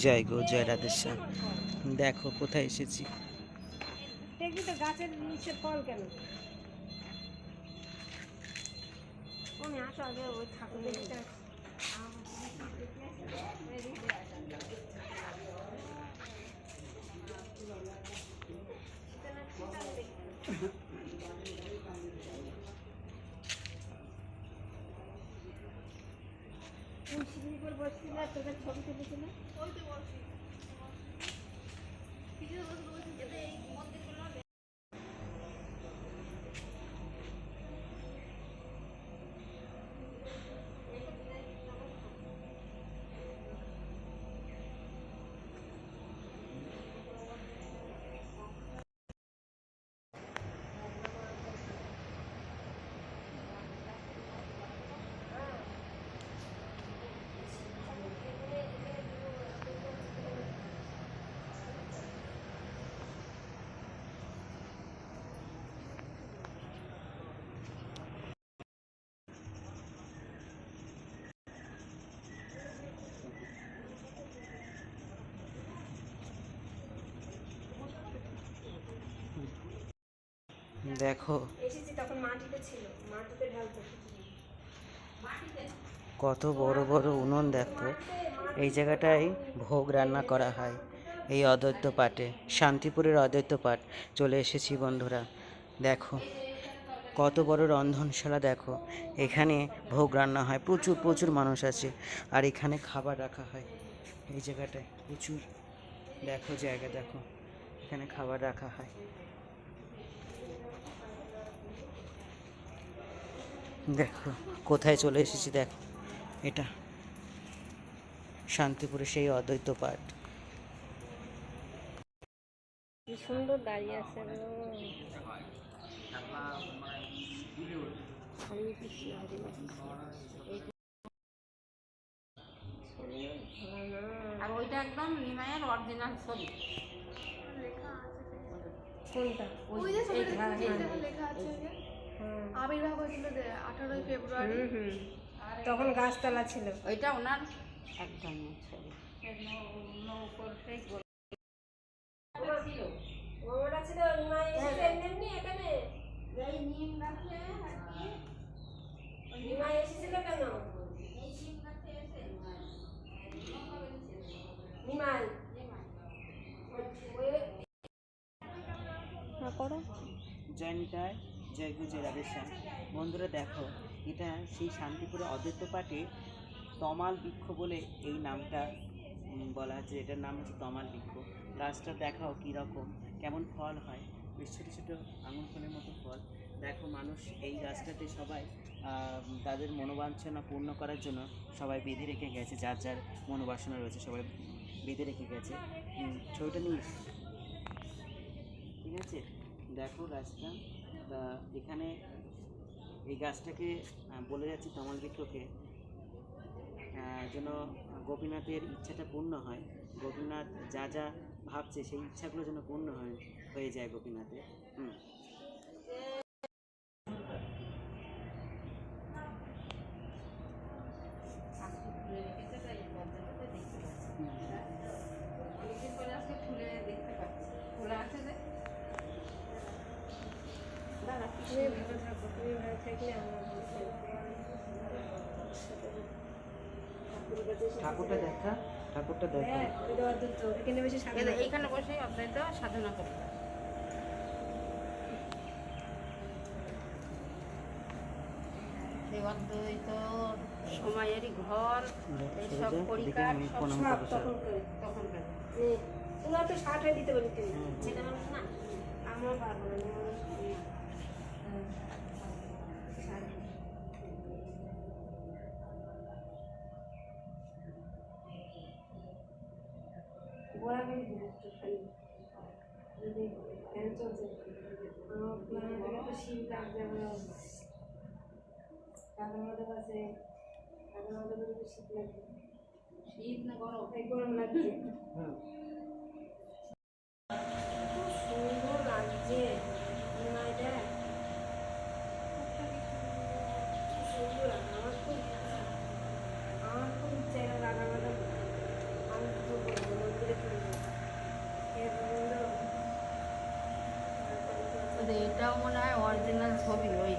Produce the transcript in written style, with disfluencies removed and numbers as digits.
জয় গো জয় রাধেশ্যাম। দেখো কোথায় এসেছি। দেখবি তো গাছের নিচে ফল কেন? আমি আসো আগে ওই ঠাকুর দেখতে সিঁড়ির উপর বসছিল আর তোদের ছবি তুলেছিল। ওই তো বলছি দেখো এসেছি তখন মাটিতে ছিল, মাটিতে ঢালতে কত বড় বড় উনুন। দেখো এই জায়গাটায় ভোগ রান্না করা হয়। এই অদ্বৈত পাঠে, শান্তিপুরের অদ্বৈত পাঠ চলে এসেছি বন্ধুরা। দেখো কত বড় রন্ধনশালা। দেখো এখানে ভোগ রান্না হয়, প্রচুর প্রচুর মানুষ আছে। আর এখানে খাবার রাখা হয় এই জায়গাটায় প্রচুর। দেখো জায়গা, দেখো এখানে খাবার রাখা হয়। দেখো কোথায় চলে এসেছি। দেখো এটা শান্তিপুরে সেই অদ্বৈত পাঠ। কি সুন্দর দাঁড়িয়ে আছে গো। হরে কৃষ্ণ হরে কৃষ্ণ। আর ওইটা একদম নিমাইয়ের অরিজিনাল ছবি। কোনটা? ওই যে ছবিটা হ্যাঁ, যেখানে লেখা আছে যে আবির্ভাব হয়েছিল 18 ফেব্রুয়ারি। তখন গাছতলা ছিল। ওইটা ওনার একদম ছবি। ছিল ওটা ছিল নিমাই এসেছে এমনি এখানে। এই নিম গাছে আর কি নিমাই এসেছিল কেন? এই নিম গাছে এসে নিমাই করো। জয় নিতাই, জয় গু জয় রাধেশ্যাম। বন্ধুরা দেখো এটা সেই শান্তিপুরে অদ্বৈত পাঠে তমাল বৃক্ষ বলে এই নামটা বলা হচ্ছে। এটার নাম হচ্ছে তমাল বৃক্ষ। গাছটা দেখাও কীরকম, কেমন ফল হয়। বেশ ছোটো ছোটো আঙুল ফলের মতো ফল। দেখো মানুষ এই গাছটাতে সবাই তাদের মনোবাঞ্ছনা পূর্ণ করার জন্য সবাই বেঁধে রেখে গেছে। যার যার মনোবাসনা রয়েছে সবাই বেঁধে রেখে গেছে। ছবিটা নিস, ঠিক আছে। দেখো গাছটা, এখানে এই গাছটাকে বলে যাচ্ছি তমাল বৃক্ষকে, যেন গোপীনাথের ইচ্ছাটা পূর্ণ হয়। গোপীনাথ যা যা ভাবছে সেই ইচ্ছাগুলো যেন পূর্ণ হয়ে যায় গোপীনাথের। ফুলে রেখেছে, তাই পর্দাটাতে দেখতে পাচ্ছি। অনেকদিন পরে আজকে ফুলে দেখতে পাচ্ছি। খোলা আছে যে দাদা তুমি ভালো থাকো, তুমি ভালো থাকলে আমরা ভালো থাকবো। ঠাকুরটা দেখা, ঠাকুরটা দেখা। হ্যাঁ, ওই তো অদ্ভুত। এখানে বসে সাধনা করতে। এইখানে বসে অদ্বৈত সাধনা করতে হয়। সেই অদ্বৈত সময়েরই ঘর, এইসব পরিকার সব সব তখনকার। তখনকার। তোমরা তো 60 দিতে পারি তুমি। ছেলে মানুষ না, আমরা পারবো না। গোড়া করে দিবো একটু খালি। যদি ফ্যান চলছে আমার তো শীত লাগবে। আমরা কাকার মধ্যে আছে, কাকার মধ্যে তো শীত লাগবে। শীত না গরম? গরম লাগছে। সুন্দর লাগছে নিমাইটা। সুন্দর, আমার খুব ইচ্ছা এটা লাগানো। আমি কিন্তু এটাও মনে হয় অরিজিনাল ছবি ওই